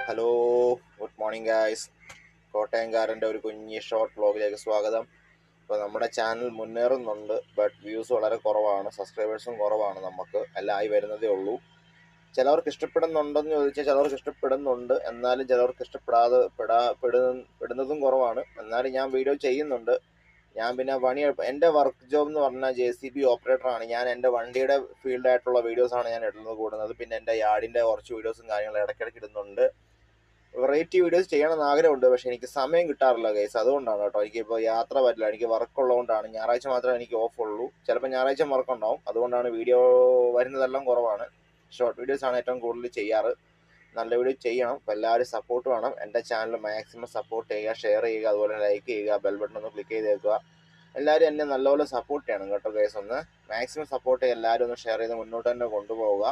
Hello, good morning guys. കോട്ടയംകാരൻ്റെ ഒരു കുഞ്ഞി ഷോർട്ട് വ്ളോഗിലേക്ക് സ്വാഗതം. ഇപ്പോൾ നമ്മുടെ ചാനൽ മുന്നേറുന്നുണ്ട്, ബട്ട് വ്യൂസ് വളരെ കുറവാണ്, സബ്സ്ക്രൈബേഴ്സും കുറവാണ്. നമുക്ക് എല്ലാം ആയി വരുന്നതേ ഉള്ളൂ. ചിലവർക്ക് ഇഷ്ടപ്പെടുന്നുണ്ടെന്ന് ചോദിച്ചാൽ ചിലവർക്ക് ഇഷ്ടപ്പെടുന്നുണ്ട്, എന്നാലും ചിലവർക്ക് പെടുന്നതും കുറവാണ്. എന്നാലും ഞാൻ വീഡിയോ ചെയ്യുന്നുണ്ട്. ഞാൻ പിന്നെ എൻ്റെ വർക്ക് ജോബ് എന്ന് പറഞ്ഞാൽ JCB ഓപ്പറേറ്ററാണ്. ഞാൻ എൻ്റെ വണ്ടിയുടെ ഫീൽഡായിട്ടുള്ള വീഡിയോസാണ് ഞാൻ ഇടുന്നത് കൂടുന്നത്. പിന്നെ എൻ്റെ യാർഡിൻ്റെ കുറച്ച് വീഡിയോസും കാര്യങ്ങളും ഇടയ്ക്കിടയ്ക്ക് ഇടുന്നുണ്ട്. വെറൈറ്റി വീഡിയോസ് ചെയ്യണമെന്ന് ആഗ്രഹമുണ്ട്, പക്ഷേ എനിക്ക് സമയം കിട്ടാറില്ല ഗൈസ്. അതുകൊണ്ടാണ് കേട്ടോ. എനിക്കിപ്പോൾ യാത്ര പറ്റില്ല, എനിക്ക് വർക്ക് ഉള്ളതുകൊണ്ടാണ്. ഞായറാഴ്ച മാത്രമേ എനിക്ക് ഓഫ് ഉള്ളൂ. ചിലപ്പോൾ ഞായറാഴ്ച വർക്ക് ഉണ്ടാവും, അതുകൊണ്ടാണ് വീഡിയോ വരുന്നതെല്ലാം കുറവാണ്. ഷോർട്ട് വീഡിയോസാണ് ഏറ്റവും കൂടുതൽ ചെയ്യാറ്. നല്ല വീഡിയോ ചെയ്യണം. അപ്പോൾ എല്ലാവരും സപ്പോർട്ട് വേണം. എൻ്റെ ചാനൽ മാക്സിമം സപ്പോർട്ട് ചെയ്യുക, ഷെയർ ചെയ്യുക, അതുപോലെ ലൈക്ക് ചെയ്യുക, ബെൽ ബട്ടൺ ഒന്ന് ക്ലിക്ക് ചെയ്തേക്കുക. എല്ലാവരും എന്നെ നല്ലപോലെ സപ്പോർട്ട് ചെയ്യണം കേട്ടോ ഗൈസ്. ഒന്ന് മാക്സിമം സപ്പോർട്ട് ചെയ്യുക. എല്ലാവരും ഒന്ന് ഷെയർ ചെയ്ത് മുന്നോട്ട് തന്നെ കൊണ്ടുപോവുക.